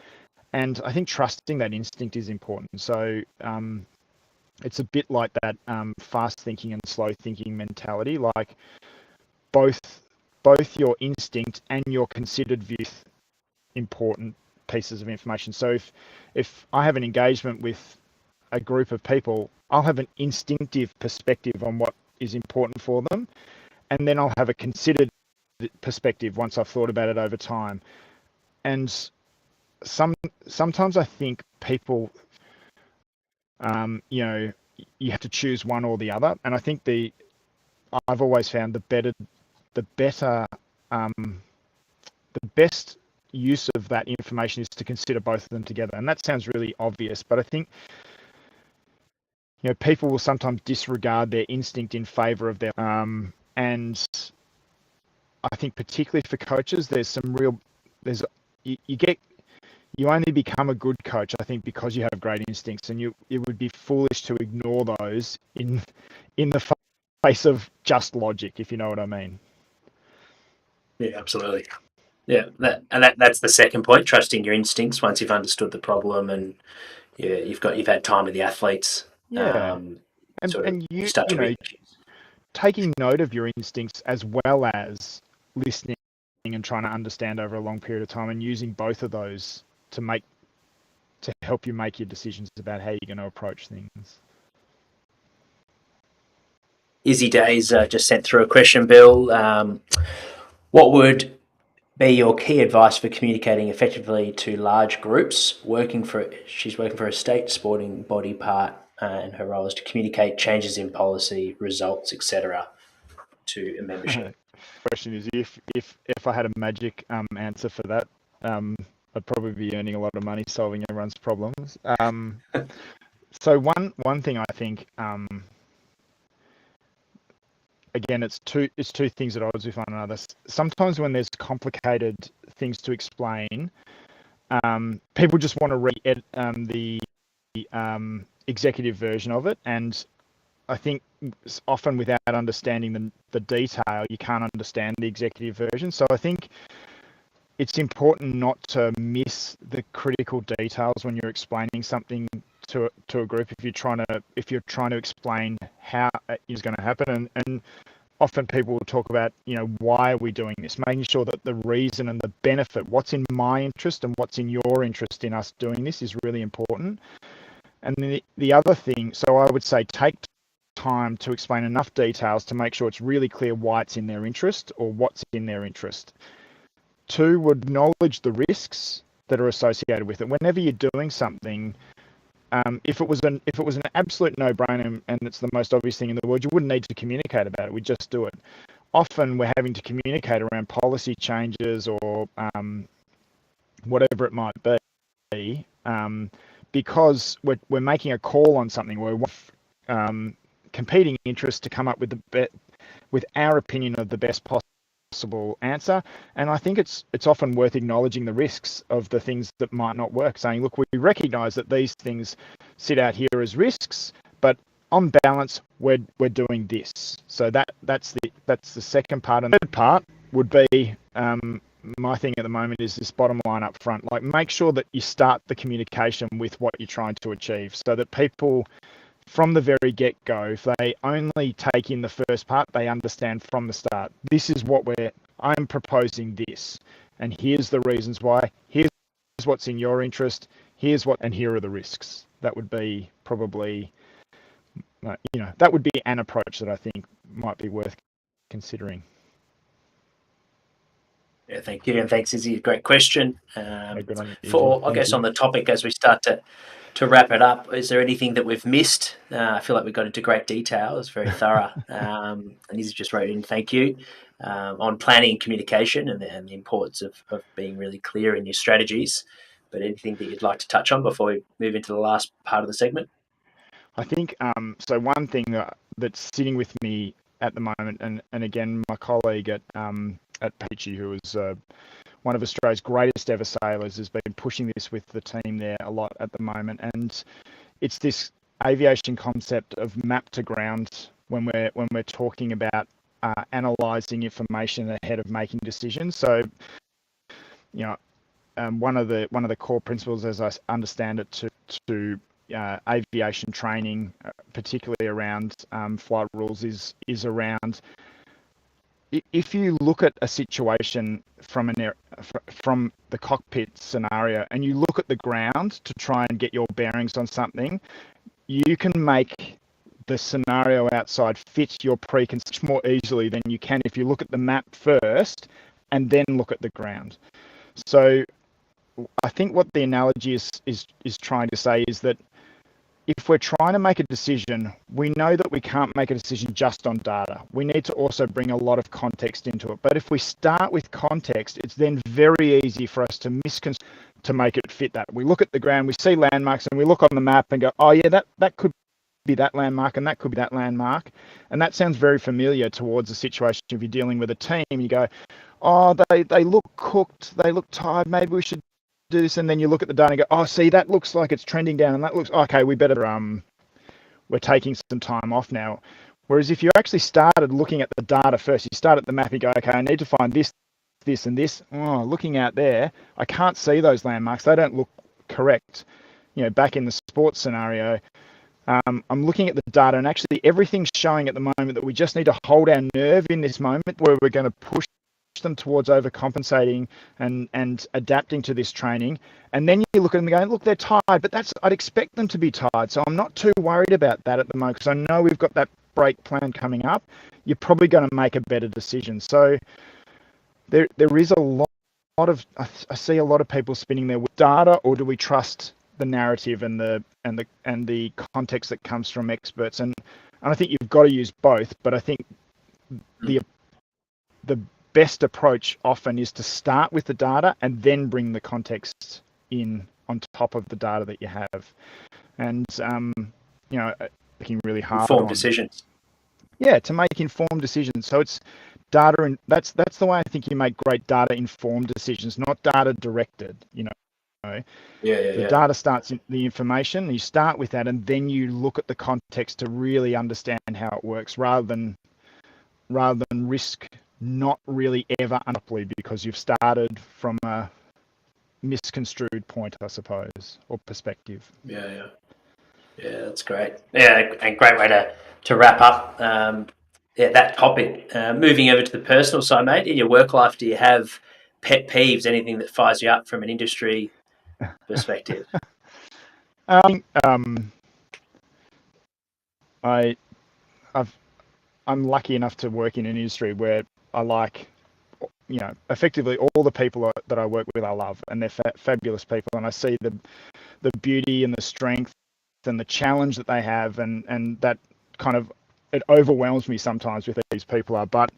B: And I think trusting that instinct is important. So it's a bit like that fast thinking and slow thinking mentality. Like both your instinct and your considered view important pieces of information. So if I have an engagement with a group of people, I'll have an instinctive perspective on what is important for them, and then I'll have a considered perspective once I've thought about it over time. And sometimes I think people, you have to choose one or the other, and I think I've always found the best use of that information is to consider both of them together. And that sounds really obvious, but I think people will sometimes disregard their instinct in favor of their and I think particularly for coaches, you only become a good coach, I think, because you have great instincts, and it would be foolish to ignore those in the face of just logic, if you know what I mean.
A: Yeah, absolutely. Yeah, that's the second point: trusting your instincts. Once you've understood the problem and you've had time with the athletes,
B: Yeah,
A: sort of
B: and
A: you start to read issues.
B: taking note of your instincts as well as listening and trying to understand over a long period of time, and using both of those to help you make your decisions about how you're going to approach things.
A: Izzy Days just sent through a question, Bill. What would be your key advice for communicating effectively to large groups? She's working for a state sporting body part, and her role is to communicate changes in policy, results, etc., to a membership.
B: Question is, if I had a magic answer for that, I'd probably be earning a lot of money solving everyone's problems. So one thing I think, again, it's two things that I odds with one another. Sometimes when there's complicated things to explain, people just want to read the executive version of it, and I think often without understanding the detail, you can't understand the executive version. So I think it's important not to miss the critical details when you're explaining something to a group. If you're trying to explain how it is going to happen, and often people will talk about, why are we doing this? Making sure that the reason and the benefit, what's in my interest and what's in your interest in us doing this, is really important. And the other thing, so I would say take time to explain enough details to make sure it's really clear why it's in their interest or what's in their interest. 2, would acknowledge the risks that are associated with it. Whenever you're doing something, if it was an absolute no-brainer and it's the most obvious thing in the world, you wouldn't need to communicate about it. We just do it. Often we're having to communicate around policy changes or whatever it might be, because we're making a call on something where competing interests to come up with our opinion of the best possible answer. And I think it's often worth acknowledging the risks of the things that might not work, saying, look, we recognize that these things sit out here as risks, but on balance we're doing this. So that's the second part. And the third part would be, my thing at the moment is this bottom line up front. Like, make sure that you start the communication with what you're trying to achieve, so that people from the very get-go, if they only take in the first part, they understand from the start, this is what I'm proposing this, and here's the reasons why, here's what's in your interest, and here are the risks. That would be probably, that would be an approach that I think might be worth considering.
A: Yeah, thank you, and thanks, Izzy. Great question.
B: Good on you, Izzy.
A: I guess on the topic, as we start to wrap it up, is there anything that we've missed? I feel like we got into great detail. It's very thorough. And Izzy just wrote in, thank you, on planning and communication and the importance of being really clear in your strategies. But anything that you'd like to touch on before we move into the last part of the segment?
B: I think, so one thing that's sitting with me at the moment, and again, my colleague at Peachy, who is one of Australia's greatest ever sailors, has been pushing this with the team there a lot at the moment, and it's this aviation concept of map to ground when we're talking about analysing information ahead of making decisions. So, one of the core principles, as I understand it, to aviation training, particularly around flight rules, is around, if you look at a situation from the cockpit scenario and you look at the ground to try and get your bearings on something, you can make the scenario outside fit your preconception more easily than you can if you look at the map first and then look at the ground. So I think what the analogy is trying to say is that if we're trying to make a decision, we know that we can't make a decision just on data. We need to also bring a lot of context into it. But if we start with context, it's then very easy for us to to make it fit that. We look at the ground, we see landmarks, and we look on the map and go, oh yeah, that could be that landmark and that could be that landmark. And that sounds very familiar towards a situation if you're dealing with a team. You go, oh, they look cooked, they look tired, maybe we should do this. And then you look at the data and go, oh, see, that looks like it's trending down, and that looks, okay, we're taking some time off now. Whereas if you actually started looking at the data first, you start at the map, you go, okay, I need to find this, this, and this. Oh, looking out there, I can't see those landmarks. They don't look correct. Back in the sports scenario, I'm looking at the data, and actually everything's showing at the moment that we just need to hold our nerve in this moment where we're going to push them towards overcompensating and adapting to this training. And then you look at them and go, look, they're tired, but I'd expect them to be tired. So I'm not too worried about that at the moment because I know we've got that break plan coming up. You're probably going to make a better decision. So there is a lot of, I see a lot of people spinning there with data, or do we trust the narrative and the context that comes from experts? And I think you've got to use both, but I think the best approach often is to start with the data and then bring the context in on top of the data that you have. And working really hard
A: informed decisions.
B: Yeah, to make informed decisions. So it's data, and that's the way I think you make great data informed decisions, not data directed. The data starts in the information, and you start with that, and then you look at the context to really understand how it works, rather than risk not really ever unhappily because you've started from a misconstrued point, I suppose, or perspective.
A: Yeah, that's great. Yeah, and great way to wrap up that topic. Moving over to the personal side, mate, in your work life, do you have pet peeves, anything that fires you up from an industry perspective?
B: I'm lucky enough to work in an industry where I like, effectively all the people that I work with I love, and they're fabulous people, and I see the beauty and the strength and the challenge that they have, and that kind of, it overwhelms me sometimes with these people. But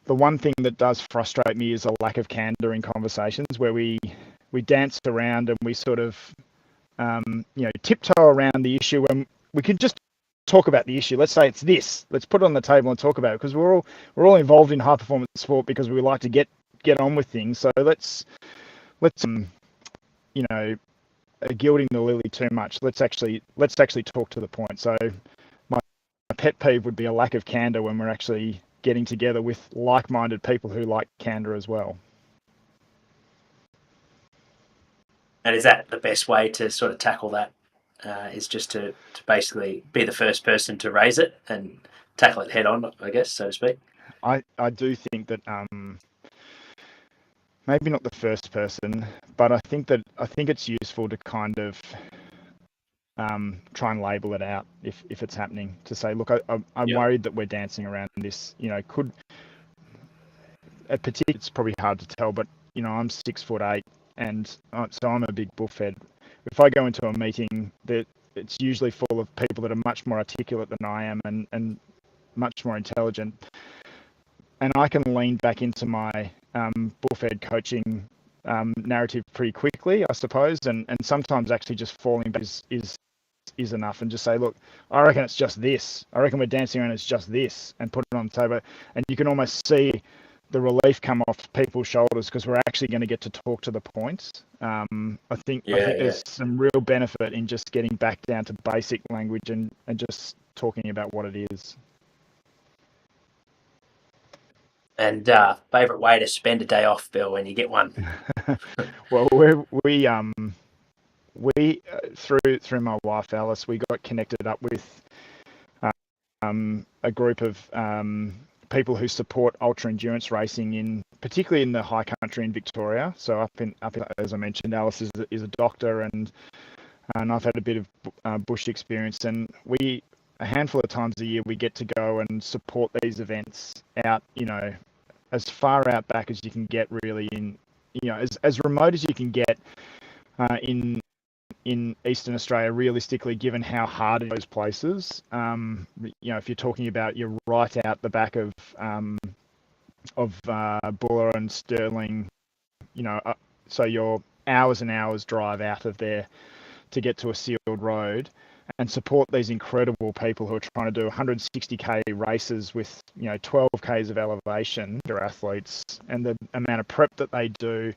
B: the one thing that does frustrate me is a lack of candor in conversations where we dance around and we sort of tiptoe around the issue when we could just talk about the issue. Let's say it's this. Let's put it on the table and talk about it, because we're all involved in high performance sport because we like to get on with things. So let's gilding the lily too much. Let's actually talk to the point. So my pet peeve would be a lack of candor when we're actually getting together with like-minded people who like candor as well.
A: And is that the best way to sort of tackle that? Is just to basically be the first person to raise it and tackle it head on, I guess, so to speak?
B: I do think that maybe not the first person, but I think it's useful to kind of try and label it out if it's happening, to say, look, I'm worried that we're dancing around this. Could at particular, it's probably hard to tell, but I'm 6'8", and so I'm a big bullfed. If I go into a meeting, that it's usually full of people that are much more articulate than I am and much more intelligent, and I can lean back into my bullfed coaching narrative pretty quickly, I suppose, and sometimes actually just falling back is enough, and just say, look, I reckon it's just this. I reckon we're dancing around, it's just this, and put it on the table. And you can almost see the relief come off people's shoulders because we're actually going to get to talk to the points. I think there's some real benefit in just getting back down to basic language and just talking about what it is. And
A: favourite way to spend a day off, Bill, when you get one?
B: Well, we through my wife Alice, we got connected up with a group of people who support ultra endurance racing particularly in the high country in Victoria. So up in as I mentioned, Alice is a doctor, and I've had a bit of bush experience, and a handful of times a year we get to go and support these events out, as far out back as you can get, really, in as remote as you can get in Eastern Australia, realistically, given how hard it is those places. If you're talking about, you're right out the back of Buller and Stirling, so you're hours and hours drive out of there to get to a sealed road. and support these incredible people who are trying to do 160k races with 12k's of elevation. They're athletes, and the amount of prep that they do,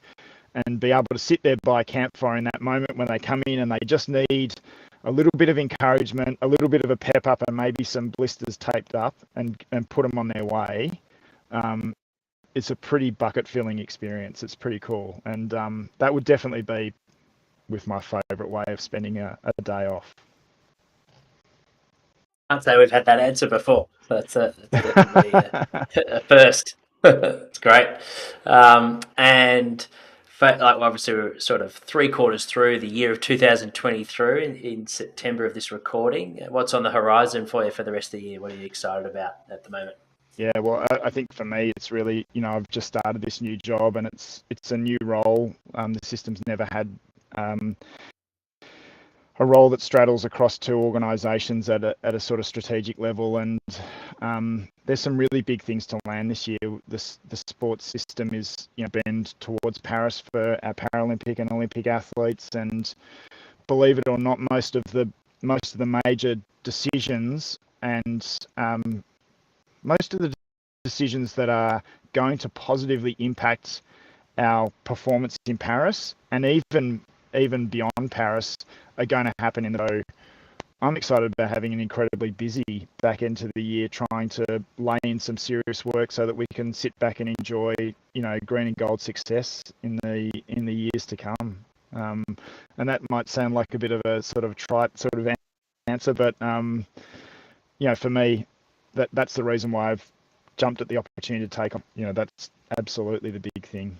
B: and be able to sit there by a campfire in that moment when they come in and they just need a little bit of encouragement, a little bit of a pep up, and maybe some blisters taped up, and put them on their way. It's a pretty bucket filling experience. It's pretty cool, and that would definitely be with my favourite way of spending a day off.
A: Can't say we've had that answer before. That's definitely a first. It's great. And obviously we're sort of 3/4 through the year of 2023 in September of this recording. What's on the horizon for you for the rest of the year? What are you excited about at the moment?
B: Yeah, well, I think for me, it's really, I've just started this new job, and it's a new role. The system's never had a role that straddles across two organisations at a sort of strategic level, and there's some really big things to land this year. The sports system is bend towards Paris for our Paralympic and Olympic athletes, and believe it or not, most of the major decisions and most of the decisions that are going to positively impact our performance in Paris, and even beyond Paris, are going to happen in the. So I'm excited about having an incredibly busy back end to the year, trying to lay in some serious work so that we can sit back and enjoy, green and gold success in the years to come. And that might sound like a bit of a sort of trite sort of answer, but for me, that's the reason why I've jumped at the opportunity to take on. That's absolutely the big thing.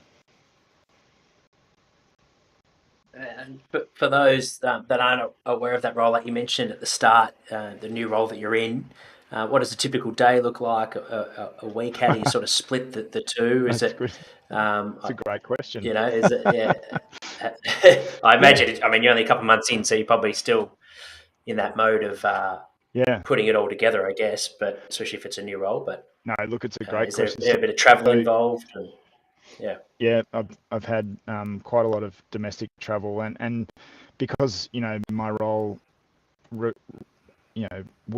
A: And for those that aren't aware of that role that you mentioned at the start, the new role that you're in, what does a typical day look like? A week? How do you sort of split the two? Is
B: That's
A: it?
B: good. That's a great question.
A: Is it? Yeah. I imagine.
B: Yeah.
A: You're only a couple of months in, so you're probably still in that mode of putting it all together, I guess. But especially if it's a new role. But
B: no, look, it's a great
A: is
B: question.
A: there a bit of travel involved?
B: Yeah, I've had quite a lot of domestic travel, and because my role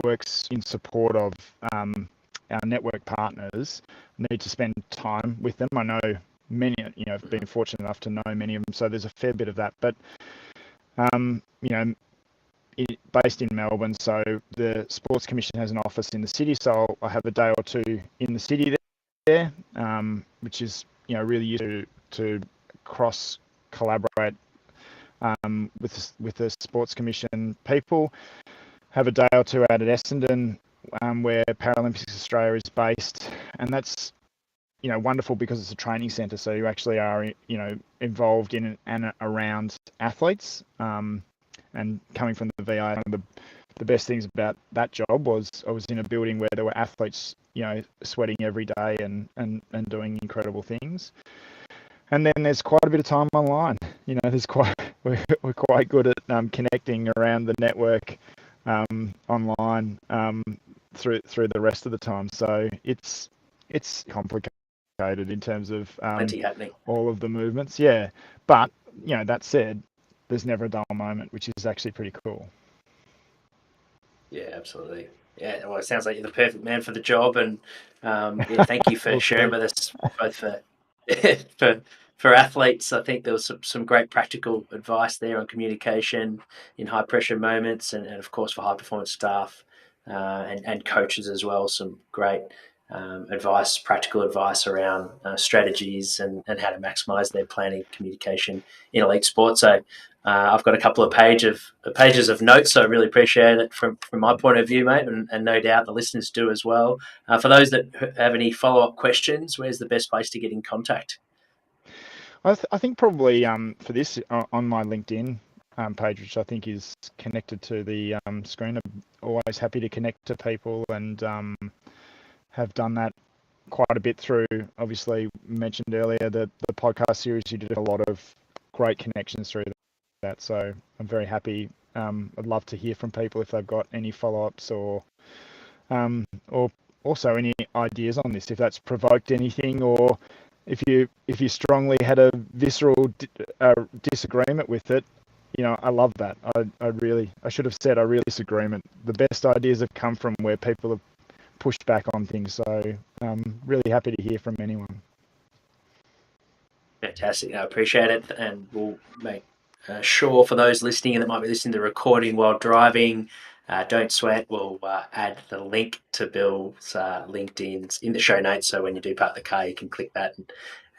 B: works in support of our network partners, need to spend time with them. I know many, I've been fortunate enough to know many of them, so there's a fair bit of that. But based in Melbourne, so the Sports Commission has an office in the city, so I have a day or two in the city there, which is really useful to cross collaborate with the Sports Commission people. Have a day or two out at Essendon, where Paralympics Australia is based, and that's wonderful because it's a training centre, so you actually are involved in and around athletes. And coming from the VI, one of the best things about that job was I was in a building where there were athletes, sweating every day and doing incredible things. And then there's quite a bit of time online. We're quite good at connecting around the network online through the rest of the time. So it's complicated in terms of
A: Plenty happening.
B: all of the movements. Yeah, but that said, there's never a dull moment, which is actually pretty cool.
A: Yeah, absolutely. Yeah, well, it sounds like you're the perfect man for the job, and thank you for sharing with us both for athletes. I think there was some great practical advice there on communication in high pressure moments, and of course for high performance staff and coaches as well. Some great practical advice around strategies and how to maximise their planning communication in elite sport. So I've got a couple of pages of notes, so I really appreciate it from my point of view, mate, and no doubt the listeners do as well. For those that have any follow-up questions, where's the best place to get in contact?
B: I think probably for this on my LinkedIn page, which I think is connected to the screen. I'm always happy to connect to people, and have done that quite a bit through, obviously mentioned earlier, the podcast series. You did a lot of great connections through that, so I'm very happy. I'd love to hear from people if they've got any follow-ups or also any ideas on this, if that's provoked anything, or if you strongly had a visceral disagreement with it. I love that. I should have said I really disagreement. The best ideas have come from where people have pushed back on things. So I'm really happy to hear from anyone.
A: Fantastic. I appreciate it. And we'll make sure for those listening that might be listening to the recording while driving, don't sweat. We'll add the link to Bill's LinkedIn's in the show notes. So when you do park the car, you can click that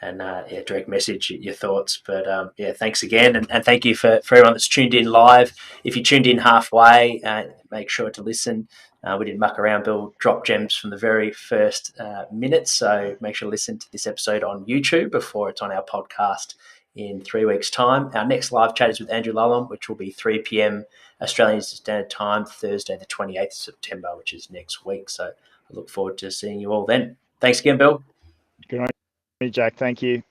A: and direct message your thoughts. But thanks again. And thank you for everyone that's tuned in live. If you tuned in halfway, make sure to listen. We didn't muck around. Bill dropped gems from the very first minute. So make sure to listen to this episode on YouTube before it's on our podcast in 3 weeks' time. Our next live chat is with Andrew Lullum, which will be 3 p.m. Australian Standard Time, Thursday, the 28th of September, which is next week. So I look forward to seeing you all then. Thanks again, Bill.
B: Good on you, Jack. Thank you.